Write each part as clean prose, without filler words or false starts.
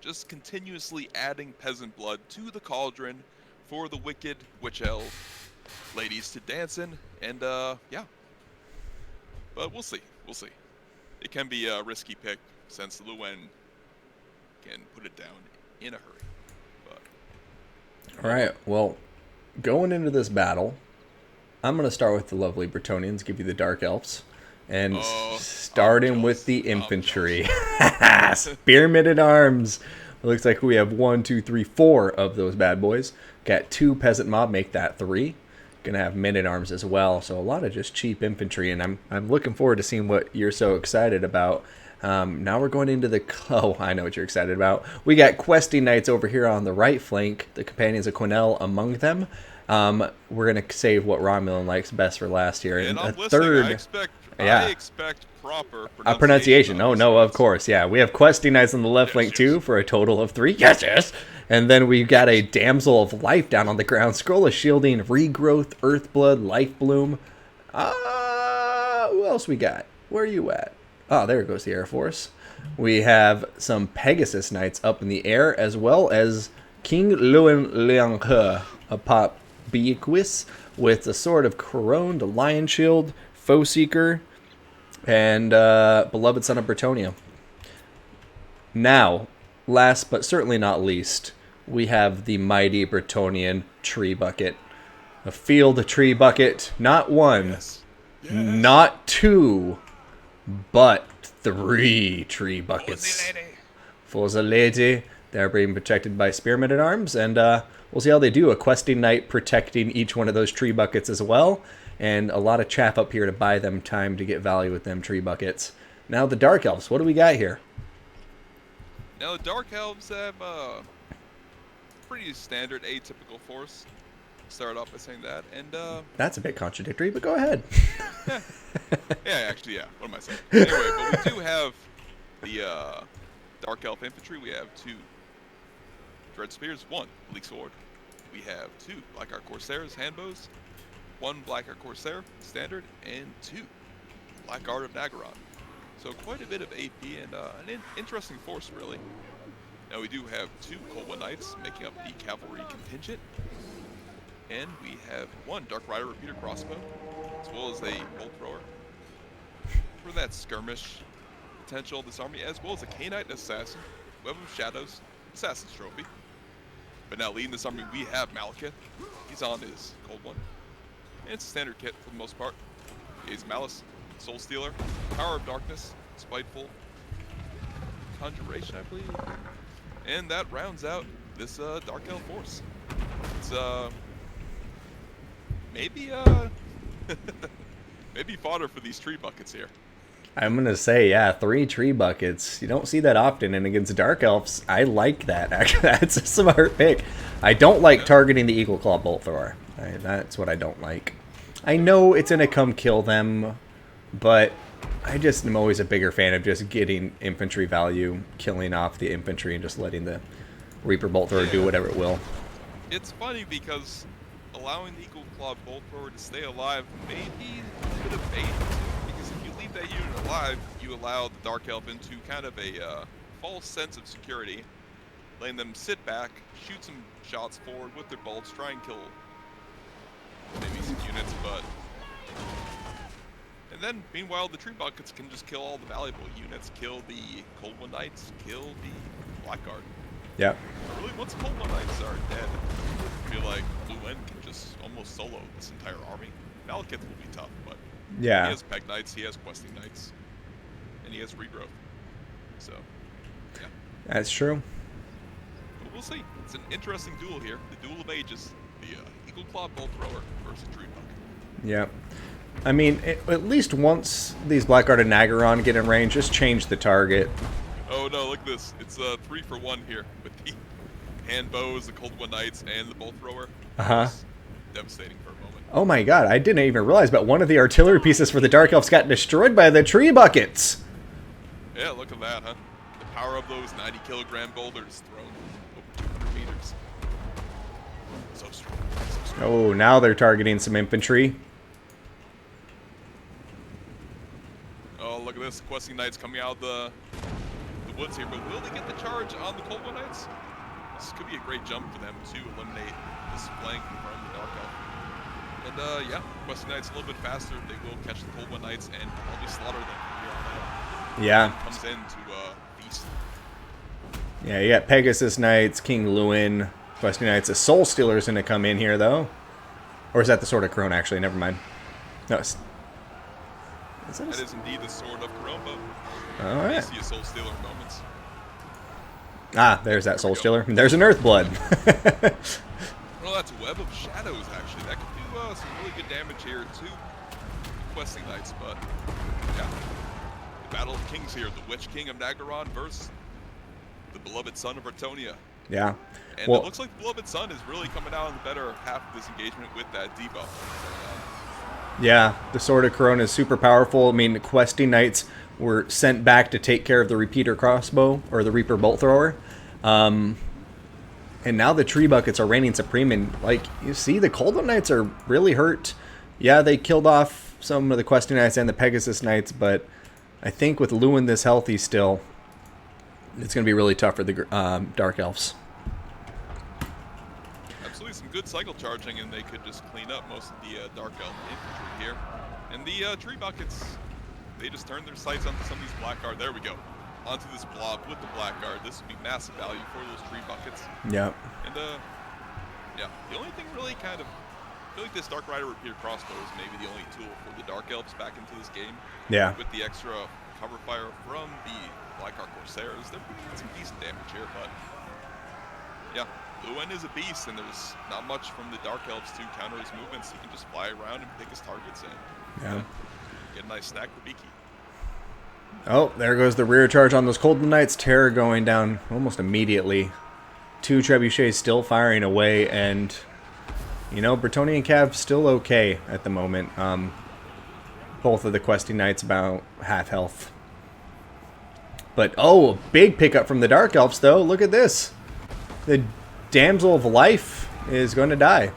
just continuously adding peasant blood to the cauldron for the wicked witch elf ladies to dance in, and yeah. But we'll see. We'll see. It can be a risky pick since Luen can put it down in a hurry. But All right. Well, going into this battle, I'm going to start with the lovely Bretonians, give you the Dark Elves, and starting with the infantry. Spearmen at arms. It looks like we have 1, 2, 3, 4 of those bad boys. Got 2 peasant mob, make that 3. Gonna have men at arms as well, so a lot of just cheap infantry, and I'm looking forward to seeing what you're so excited about. Now we're going into the... Oh, I know what you're excited about. We got questing knights over here on the right flank, the companions of Quenelle among them. We're going to save what Romulan likes best for last here. And I'm a third, I expect proper pronunciation. Oh, no, of course. Yeah, we have questing knights on the left flank too for a total of 3. Yes. And then we've got a Damsel of Life down on the ground. Scroll of Shielding, Regrowth, Earthblood, Life Bloom. Who else we got? Where are you at? Oh, there goes the Air Force. We have some Pegasus Knights up in the air, as well as King Luen Lianghe, a Pop Bequis, with a Sword of Coroned, a Lion Shield, Foe Seeker, and Beloved Son of Bretonnia. Now, last but certainly not least, we have the mighty Bretonian Tree Bucket. A field tree bucket, not 1, not 2, but 3 tree buckets. For the lady. They're being protected by spearmen at arms, and we'll see how they do. A questing knight protecting each one of those tree buckets as well, and a lot of chaff up here to buy them time to get value with them tree buckets. Now the Dark Elves, what do we got here? Now the Dark Elves have a pretty standard atypical force. Start off by saying that, and that's a bit contradictory, but go ahead. Yeah. What am I saying? Anyway, but we do have the Dark Elf infantry. We have 2 Dread Spears, 1 Bleak Sword. We have 2 Black Ark Corsairs, Handbows, 1 Black Ark Corsair, Standard, and 2 Black Art of Nagaron. So quite a bit of AP and an interesting force, really. Now we do have 2 Colwyn Knights making up the cavalry contingent. And we have 1 Dark Rider Repeater Crossbow, as well as a Bolt Thrower for that skirmish potential of this army, as well as a K-Knight and Assassin, Web of Shadows, Assassin's Trophy. But now leading this army, we have Malekith. He's on his Cold One. And it's a standard kit for the most part. He's Malice, Soul Stealer, Power of Darkness, Spiteful, Conjuration, I believe. And that rounds out this Dark Elf force. It's maybe maybe fodder for these tree buckets here. I'm going to say, yeah, 3 tree buckets. You don't see that often, and against Dark Elves, I like that, actually. That's a smart pick. I don't like targeting the Eagle Claw Bolt Thrower. That's what I don't like. I know it's going to come kill them, but I just am always a bigger fan of just getting infantry value, killing off the infantry, and just letting the Reaper Bolt Thrower do whatever it will. It's funny because allowing the Eagle Claw Bolt Thrower to stay alive may be a bit of bait, because if you leave that unit alive, you allow the Dark Elf into kind of a false sense of security, letting them sit back, shoot some shots forward with their bolts, try and kill maybe some units, but... And then, meanwhile, the tree buckets can just kill all the valuable units, kill the Cold One Knights, kill the Blackguard. Yeah. Really, once Cold One Knights are dead, I feel like Luen can just almost solo this entire army. Malekith will be tough, but yeah, he has Peg Knights, he has Questing Knights, and he has Regrowth. So, yeah. That's true. But we'll see. It's an interesting duel here. The Duel of Ages. The Eagle Claw Bolt Thrower versus Tree Bucket. Yeah. I mean, at least once these Blackguard and Nagaron get in range, just change the target. Oh no, look at this. It's 3 for 1 here with the hand bows, the Cold One Knights, and the Bolt Thrower. Devastating for a moment. Oh my god, I didn't even realize, but one of the artillery pieces for the Dark Elves got destroyed by the tree buckets. Yeah, look at that, huh? The power of those 90-kilogram boulders thrown over 200 meters. So strong. So strong. Oh, now they're targeting some infantry. Oh, look at this. Questing Knights coming out of the woods here, but will they get the charge on the Cold One Knights? This could be a great jump for them to eliminate this flank from the Dark Elf. And yeah, Questing Knights a little bit faster. They will catch the Cold One Knights and probably slaughter them here on out. Yeah. Comes in to feast. Yeah, you got Pegasus Knights, King Lewin, Questing Knights. A Soul Stealer's going to come in here, though. Or is that the Sword of Corona, actually? Never mind. No, it's... That is indeed the Sword of Corona. All right. You see a Soul Stealer moments. Ah, there's that Soul Stealer. There's an Earthblood. Well, that's a Web of Shadows, actually. That could do some really good damage here to Questing Knights, but yeah. The Battle of Kings here. The Witch King of Nagaron versus the Beloved Son of Bretonnia. Yeah. And well, it looks like the Beloved Son is really coming out on the better half of this engagement with that debuff. Yeah, the Sword of Corona is super powerful. I mean, the Questing Knights were sent back to take care of the Repeater Crossbow, or the Reaper Bolt Thrower. And now the Tree Buckets are reigning supreme, and like you see, the Cold One Knights are really hurt. Yeah, they killed off some of the Questing Knights and the Pegasus Knights, but I think with Lewin this healthy still, it's going to be really tough for the Dark Elves. Absolutely, some good cycle charging, and they could just clean up most of the Dark Elf infantry here. And the Tree Buckets, they just turned their sights onto some of these Blackguard. There we go. Onto this blob with the Blackguard. This would be massive value for those Tree Buckets. Yeah. And yeah, the only thing really kind of, I feel like this Dark Rider Repeater Crossbow is maybe the only tool for the Dark Elves back into this game. Yeah. With the extra cover fire from the Blackguard Corsairs, they're putting in some decent damage here, but yeah, Lewin is a beast, and there's not much from the Dark Elves to counter his movements. He can just fly around and pick his targets and get a nice stack for Beaky. Oh, there goes the rear charge on those Cold Knights. Terror going down almost immediately. 2 Trebuchets still firing away, and you know, Bretonnian Cav still okay at the moment. Both of the Questing Knights about half health. But oh, a big pickup from the Dark Elves though. Look at this. The Damsel of Life is going to die.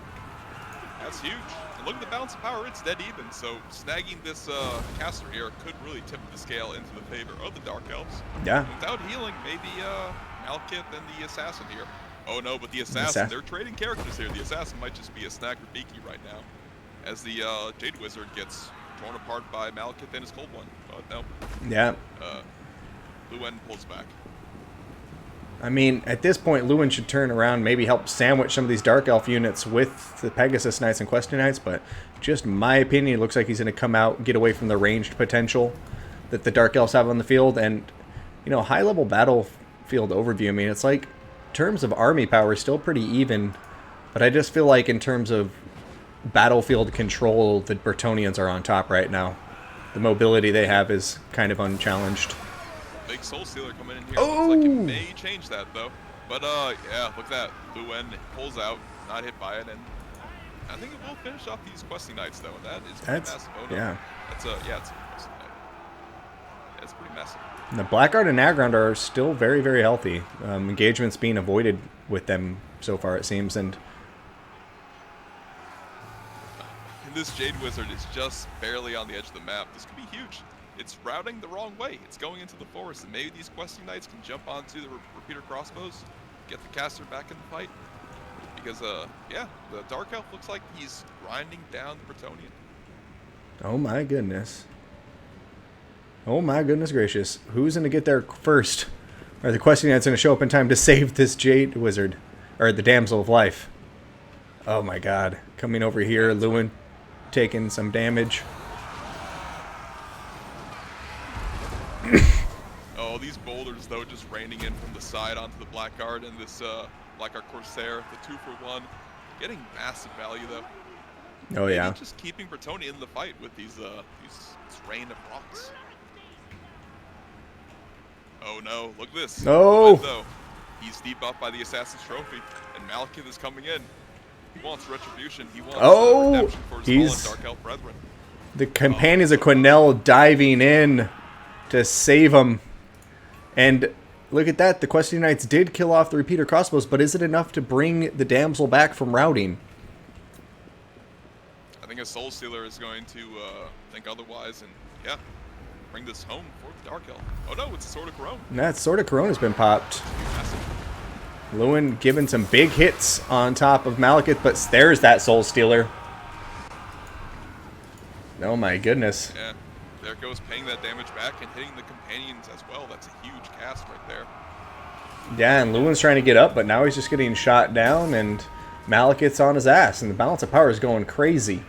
That's huge. And look at the balance of power, it's dead even. So snagging this caster here could really tip the scale into the favor of the Dark Elves. Yeah. Without healing, maybe Malkith and the Assassin here. Oh no, but the Assassin, they're trading characters here. The Assassin might just be a snack for Beaky right now, as the Jade Wizard gets torn apart by Malkith and his Cold One. But no. Yeah. Lewin pulls back. I mean, at this point, Lewin should turn around, maybe help sandwich some of these Dark Elf units with the Pegasus Knights and Questing Knights, but just my opinion, it looks like he's going to come out, get away from the ranged potential that the Dark Elves have on the field, and, you know, high-level battlefield overview, I mean, it's like, in terms of army power, still pretty even, but I just feel like in terms of battlefield control, the Bretonnians are on top right now. The mobility they have is kind of unchallenged. Big Soul Stealer coming in here. Oh! Looks like it may change that though. But yeah, look at that. Lewin pulls out, not hit by it, and I think it will finish off these Questing Knights though. And that is pretty massive. Oh, no. Yeah. That's it's a Questing Knight. Yeah, it's pretty massive. And the Blackguard and Nagaron are still very, very healthy. Engagements being avoided with them so far, it seems, and this Jade Wizard is just barely on the edge of the map. This could be huge. It's routing the wrong way. It's going into the forest, and maybe these Questing Knights can jump onto the Repeater Crossbows, get the caster back in the fight. Because, yeah, the Dark Elf looks like he's grinding down the Bretonnian. oh my goodness. Oh my goodness gracious. Who's going to get there first? Are the Questing Knights going to show up in time to save this Jade Wizard? Or the Damsel of Life? Oh my god. Coming over here, Lewin taking some damage. Oh, these boulders, though, just raining in from the side onto the Blackguard and this Blackguard Corsair, the 2-for-1. Getting massive value, though. Oh, Maybe yeah. just keeping Bretonnia in the fight with this rain of rocks. Oh, no. Look at this. Oh! Though, he's debuffed by the Assassin's Trophy, and Malkith is coming in. He wants retribution. He wants redemption for his fallen Dark Elf brethren. The Companions of Quenelle diving in to save him. And look at that. The Questing Knights did kill off the Repeater Crossbows, but is it enough to bring the Damsel back from routing? I think a Soul Stealer is going to think otherwise, and yeah. bring this home for the Dark Elf. Oh no, it's a Sword of Corone. That Sword of Corone has been popped. Massive. Lewin giving some big hits on top of Malekith, but there's that Soul Stealer. Oh my goodness. Yeah, there goes paying that damage back and hitting the companions as well. That's a huge cast right there. Yeah, and Lewin's trying to get up, but now he's just getting shot down, and Malekith's on his ass, and the balance of power is going crazy.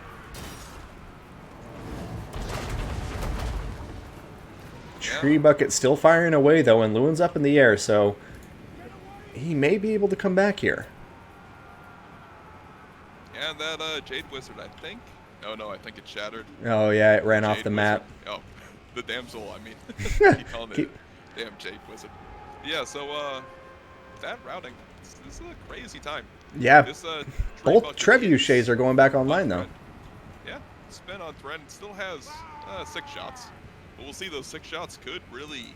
Tree Bucket still firing away, though, and Lewin's up in the air, so he may be able to come back here. Yeah, that Jade Wizard, I think. Oh no, I think it shattered. Oh yeah, it ran off the map. Oh, the damsel, I mean. Keep calling it damn Jade Wizard. Yeah, so that routing, this is a crazy time. Yeah, this, both trebuchets are going back online, though. Yeah, spin on thread and still has 6 shots. But we'll see, those 6 shots could really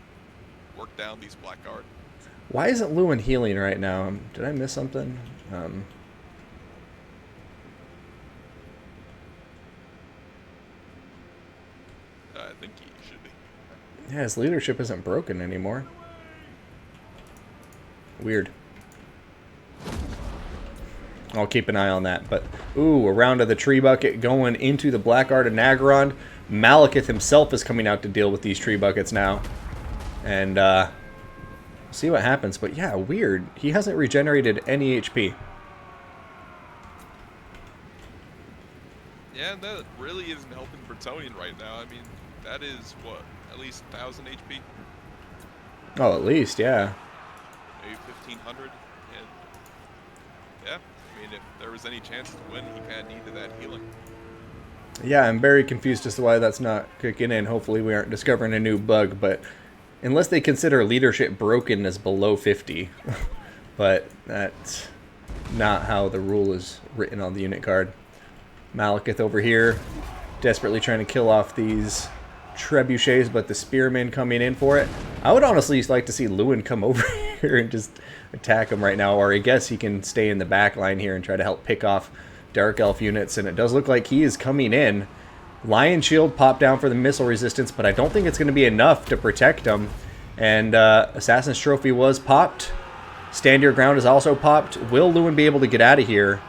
work down these Blackguard. Why isn't Lewin healing right now? Did I miss something? I think he should be. Yeah, his leadership isn't broken anymore. Weird. I'll keep an eye on that. But, ooh, a round of the Tree Bucket going into the Blackguard of Naggarond. Malekith himself is coming out to deal with these Tree Buckets now. And, see what happens. But, yeah, weird. He hasn't regenerated any HP. Yeah, that really isn't helping Bretonnian right now. I mean, that is, what, at least 1,000 HP? Oh, at least, yeah. Maybe 1,500. And, yeah, I mean, if there was any chance to win, he kind of needed that healing. Yeah, I'm very confused as to why that's not kicking in. Hopefully we aren't discovering a new bug, but unless they consider leadership broken as below 50. But that's not how the rule is written on the unit card. Malekith over here, desperately trying to kill off these trebuchets, but the spearmen coming in for it. I would honestly like to see Lewin come over here and just attack him right now, or I guess he can stay in the back line here and try to help pick off Dark Elf units, and it does look like he is coming in. Lion Shield popped down for the missile resistance, but I don't think it's going to be enough to protect him. And Assassin's Trophy was popped. Stand Your Ground is also popped. Will Lewin be able to get out of here?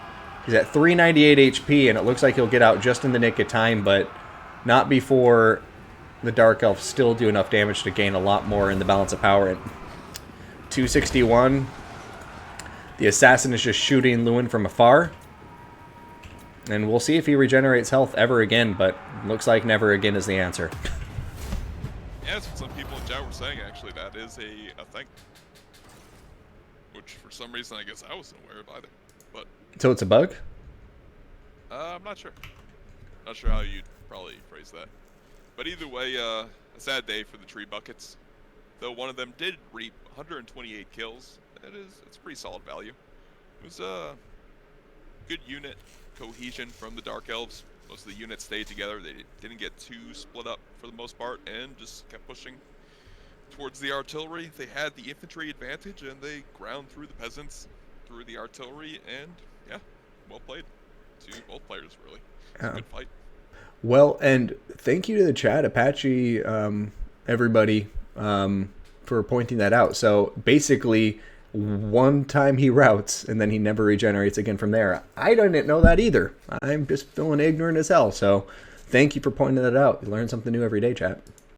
He's at 398 HP, and it looks like he'll get out just in the nick of time, but not before the Dark Elves still do enough damage to gain a lot more in the balance of power. At 261, the Assassin is just shooting Lewin from afar. And we'll see if he regenerates health ever again, but looks like never again is the answer. Yeah, that's what some people in chat were saying, actually. That is a thing. Which, for some reason, I guess I wasn't aware of either. But So it's a bug? I'm not sure. Not sure how you'd probably phrase that. But either way, a sad day for the Tree Buckets. Though one of them did reap 128 kills. It's pretty solid value. It was a good unit cohesion from the Dark Elves. Most of the units stayed together. They didn't get too split up for the most part and just kept pushing towards the artillery. They had the infantry advantage and they ground through the peasants, through the artillery, and yeah, well played to both players, really. It's a good fight. Well, and thank you to the chat, Apache, everybody, for pointing that out. So basically, one time he routes and then he never regenerates again from there. I didn't know that either. I'm just feeling ignorant as hell. So thank you for pointing that out. You learn something new every day, chat.